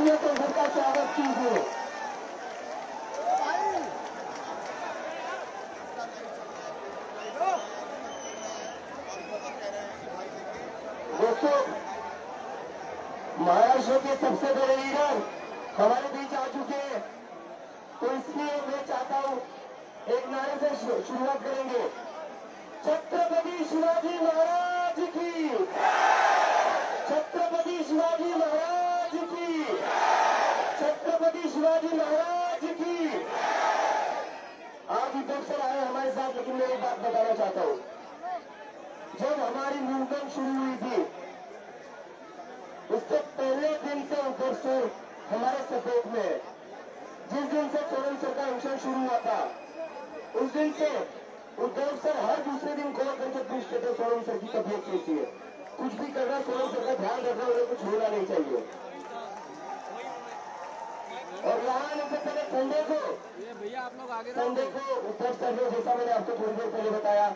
तालियों से उनका स्वागत कीजिए। दोस्तों, महाराष्ट्र के सबसे बड़े लीडर हमारे बीच आ चुके हैं, तो इसलिए मैं चाहता हूं एक नारे से शुरुआत करेंगे। छत्रपति शिवाजी महाराज की, छत्रपति शिवाजी महाराज की, छत्रपति शिवाजी महाराज की। आप इधर से आए हमारे साथ, लेकिन मैं एक बात बताना चाहता हूं। जब हमारी मूवमेंट शुरू हुई थी, उससे पहले दिन से उधर से हमारे सपोर्ट में, जिस दिन से सोनम सर का अनशन शुरू हुआ था, उस दिन से उद्धव सर हर दूसरे दिन कॉल करके पूछते थे सोनम सर की तबीयत कैसी है, कुछ भी करना सोनम सर का ध्यान रखना, उन्हें कुछ होना नहीं चाहिए। और यहाँ आने से पहले संडे को उद्धव सर ने, जैसा मैंने आपको थोड़ी देर पहले बताया,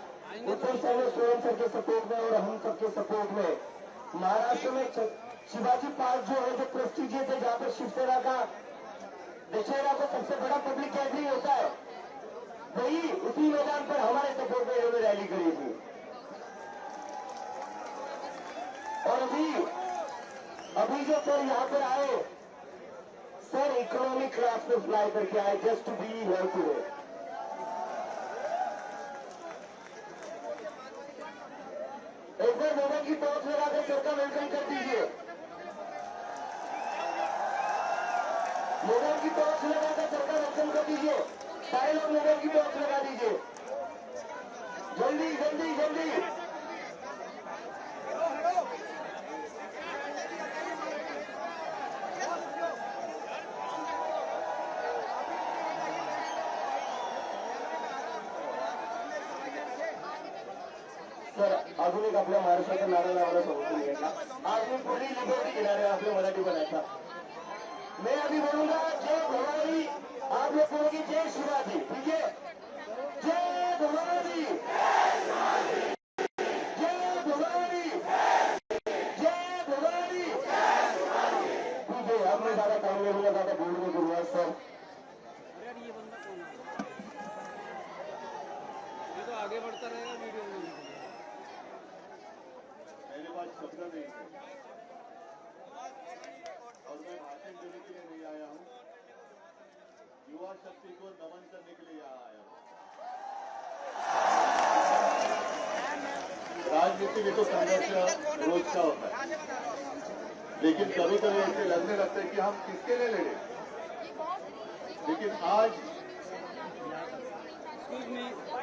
उद्धव सर ने सोनम सर के सपोर्ट में और हम सबके सपोर्ट में महाराष्ट्र में शिवाजी पार्क जो है, जो प्रेस्टिजियस है, जहाँ पर शिवसेना का दशहरा को सबसे बड़ा पब्लिक गैदरिंग होता है, वही उसी मैदान पर हमारे सपोर्ट में इन्होंने रैली करी थी। और अभी जो सर यहाँ पर आए, सर इकोनॉमिक क्लास में फ्लाई करके आए, just to be here today. एक बार मोबाइल की टॉर्च लगाकर सर का वेलकम कर दीजिए। मोबाइल की टॉर्च लगाकर सर का वेलकम कर दीजिए। सारे लोग मोबाइल की टॉर्च लगा दीजिए, जल्दी जल्दी जल्दी। सर, अजून एक आपल्या महाराष्ट्राचा नारा लावायला सांगतो मी का, अजून कोणी लिबर्टी किनारे आपल्या मराठी बनायचा। मैं अभी बोलूंगा जय भवानी, आप लोग बोलोगे जय शिवाजी, ठीक है? जय भवानी, जय भवानी, जय भवानी। ठीक है, अब मैं ज्यादा टाइम लेने ज्यादा बोलने दूंगा सर। ये तो आगे बढ़ता रहेगा वीडियो में। मेरे पास शब्द नहीं है और मैं भाषण देने के लिए नहीं आया हूं, युवा शक्ति को नमन करने के लिए यहाँ आया हूं। राजनीति में तो संघर्ष रोज का होता है, लेकिन कभी कभी ऐसे लगने लगता है कि हम किसके लिए लड़े। लेकिन आज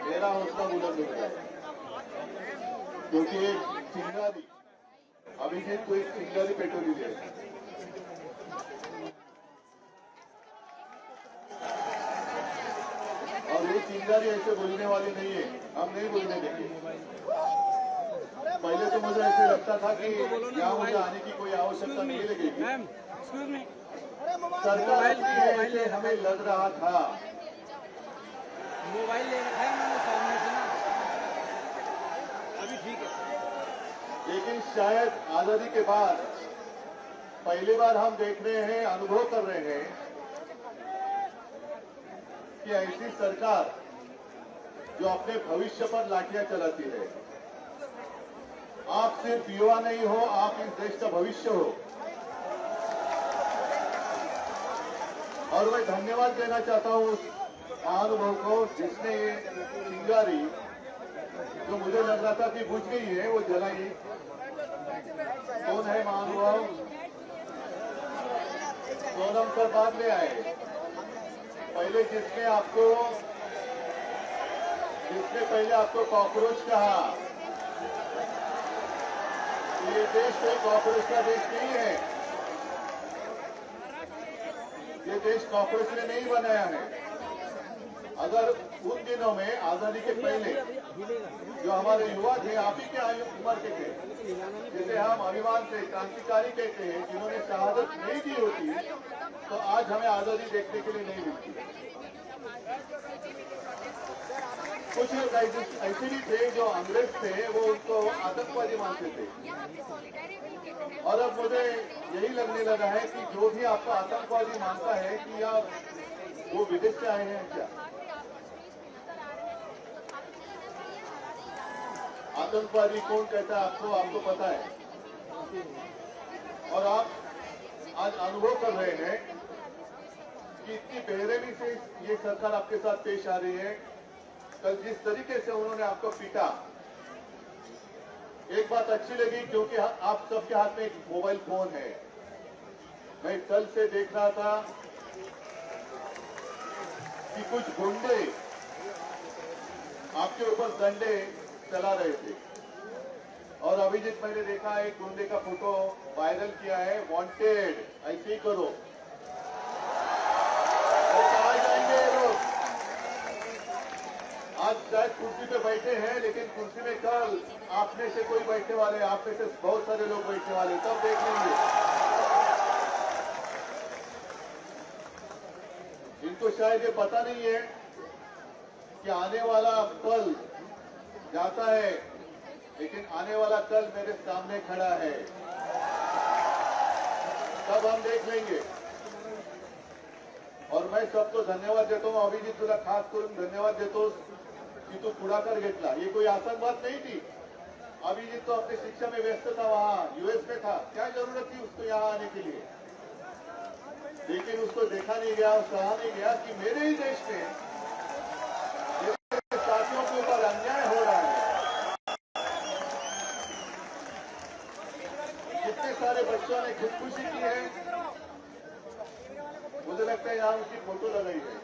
मेरा हौसला बुलंद हो गया, क्योंकि एक चिंगारी, अभिजीत को एक चिंगारी पेट्रोली दे, और ये चिंगारी ऐसे बोलने वाली नहीं है, हम नहीं बोलने देंगे। पहले तो मुझे ऐसे लगता था कि यहाँ मुझे आने की कोई आवश्यकता नहीं लगेगी, सरकार की हमें लग रहा था। मोबाइल ले रखा है मैंने सामने से ना, अभी ठीक है। लेकिन शायद आजादी के बाद पहली बार हम देख रहे हैं, अनुभव कर रहे हैं कि ऐसी सरकार जो अपने भविष्य पर लाठियां चलाती है। आप सिर्फ युवा नहीं हो, आप इस देश का भविष्य हो। और मैं धन्यवाद देना चाहता हूं उस महानुभव को जिसने ये चिंगारी, जो मुझे लग रहा था कि बुझ गई है, वो जलाई। कौन है महानुभव? सोनम सर बाद में आए। पहले जिसने पहले आपको कॉकरोच कहा, ये देश कोई कॉकरोच का देश नहीं है, ये देश कॉकरोच ने नहीं बनाया है। अगर उन दिनों में आजादी के पहले जो हमारे युवा थे, आप ही के आयु उम्र के थे, जिसे हम अभिमान से क्रांतिकारी कहते हैं, जिन्होंने शहादत नहीं दी होती तो आज हमें आजादी देखने के लिए नहीं मिलती। कुछ लोग ऐसे भी थे जो अंग्रेज थे, वो उनको आतंकवादी मानते थे, और अब अब मुझे यही लगने लगा है कि जो भी आपका आतंकवादी मानता है कि आप वो विदेश से आए हैं क्या? आतंकवादी कौन कहता है आपको? आपको पता है। और आप आज अनुभव कर रहे हैं कि इतनी बेरहमी से ये सरकार आपके साथ पेश आ रही है। कल जिस तरीके से उन्होंने आपको पीटा, एक बात अच्छी लगी क्योंकि आप सबके हाथ में एक मोबाइल फोन है। मैं कल से देख रहा था कि कुछ गुंडे आपके ऊपर डंडे चला रहे थे और अभिजीत मैंने देखा एक गुंडे का फोटो वायरल किया है, वांटेड, ऐसे ही करो। तो कहाँ जाएंगे ये लोग? आज शायद कुर्सी पे बैठे हैं, लेकिन कुर्सी में कल आप में से कोई बैठने वाले, आप में से बहुत सारे लोग बैठने वाले, तब देख लेंगे। इनको शायद ये पता नहीं है कि आने वाला कल जाता है, लेकिन आने वाला कल मेरे सामने खड़ा है, तब हम देख लेंगे। और मैं सबको धन्यवाद देता हूँ, अभिजीत तुला खास करून धन्यवाद देतो कि तू पुढाकार घेतला। ये कोई आसान बात नहीं थी। अभिजीत तो अपनी शिक्षा में व्यस्त था, वहां यूएस में था, क्या जरूरत थी उसको यहाँ आने के लिए? लेकिन उसको देखा नहीं गया, कहा नहीं गया कि मेरे ही देश में मेरे साथियों के ऊपर अन्याय हो रहा है। कितने सारे बच्चों ने खुदकुशी की है, मुझे लगता है यहाँ उसकी फोटो लगाई है।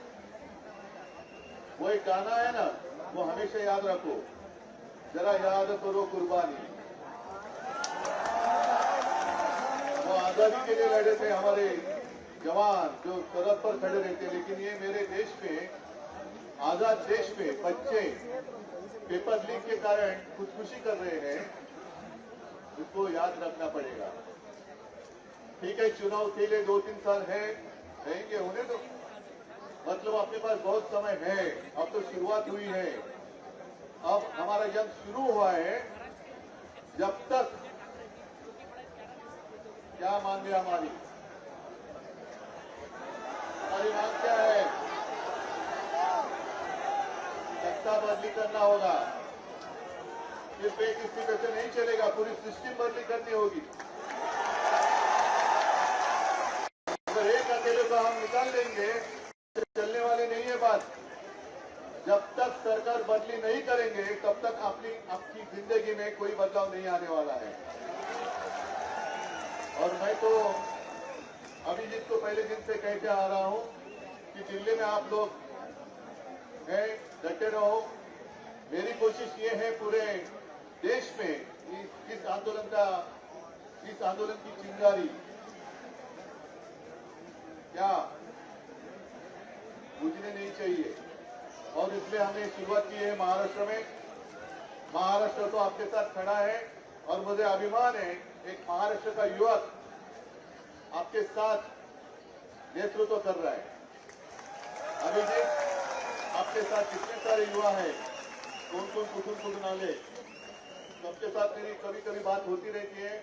वो एक गाना है ना, वो हमेशा याद रखो, जरा याद करो कुर्बानी। वो आजादी के लिए लड़े थे हमारे जवान, जो सरहद पर खड़े रहते। लेकिन ये मेरे देश में, आजाद देश में बच्चे पेपर लीक के कारण खुदकुशी कर रहे हैं, इसको याद रखना पड़ेगा। ठीक है, चुनाव के लिए 2-3 साल है, रहेंगे, होने दो। मतलब अपने पास बहुत समय है, अब तो शुरुआत हुई है। अब हमारा जंग शुरू हुआ है। जब तक क्या मांग है हमारी मांग क्या है? सत्ता बदली करना होगा। सिर्फ एक इस्तीफे से नहीं चलेगा, पूरी सिस्टम बदली करनी होगी। अगर एक अकेले को हम निकाल लेंगे तो चलने वाली नहीं है बात। जब तक सरकार बदली नहीं करेंगे, तब तक आपकी जिंदगी में कोई बदलाव नहीं आने वाला है। और मैं तो अभिजीत को पहले दिन से कहते आ रहा हूं कि दिल्ली में आप लोग हैं, डटे रहो। मेरी कोशिश ये है पूरे देश में इस आंदोलन की चिंगारी क्या बुझने नहीं चाहिए। और इसलिए हमने शुरुआत की है महाराष्ट्र में। महाराष्ट्र तो आपके साथ खड़ा है और मुझे अभिमान है, एक महाराष्ट्र का युवक आपके साथ नेतृत्व कर रहा है। अभिजीत, आपके साथ कितने सारे युवा हैं, कौन कौन कुटुन आले, सबके साथ मेरी कभी कभी बात होती रहती है।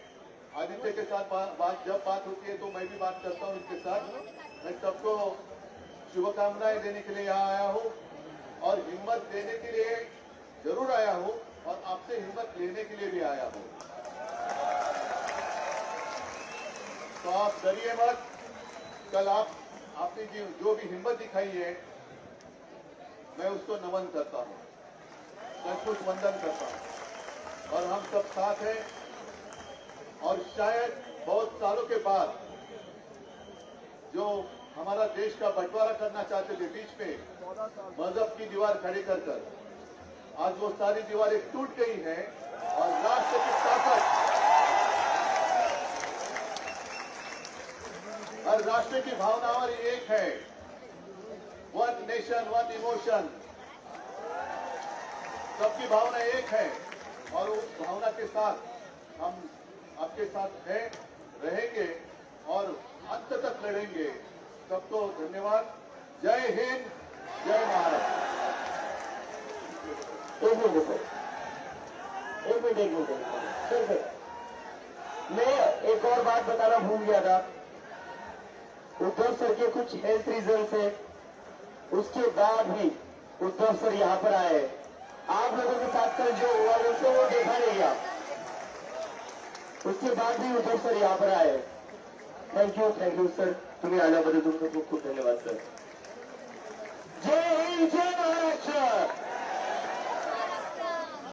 आदित्य के साथ जब बात होती है तो मैं भी बात करता हूं इनके साथ। मैं सबको शुभकामनाएं देने के लिए यहाँ आया हूं और हिम्मत देने के लिए जरूर आया हूं और आपसे हिम्मत लेने के लिए भी आया हूं। तो आप डरिए मत। कल आपने जो भी हिम्मत दिखाई है, मैं उसको नमन करता हूं, सचमुच वंदन करता हूं। और हम सब साथ हैं। और शायद बहुत सालों के बाद जो हमारा देश का बंटवारा करना चाहते थे, बीच में मजहब की दीवार खड़ी कर आज वो सारी दीवारें टूट गई हैं और राष्ट्र की ताकत, हर राष्ट्र की भावना हमारी एक है। वन नेशन वन इमोशन, सबकी भावना एक है और उस भावना के साथ हम आपके साथ हैं, रहेंगे और अंत तक लड़ेंगे। सबको धन्यवाद। जय हिंद, जय महाराष्ट्र। एक मिनट सर, एक मिनट सर, मैं एक और और बात बताना भूल गया था। उद्धव सर के कुछ हेल्थ रीजन से उसके बाद भी उद्धव सर यहाँ पर आए। आप लोगों के साथ कल जो हुआ वो देखा नहीं गया, उसके बाद भी उद्धव सर यहाँ पर आए। थैंक यू सर, तुम्ही आल्याबद्दल तुमचं खूप खूप धन्यवाद सर। जय हिंद, जय महाराष्ट्र।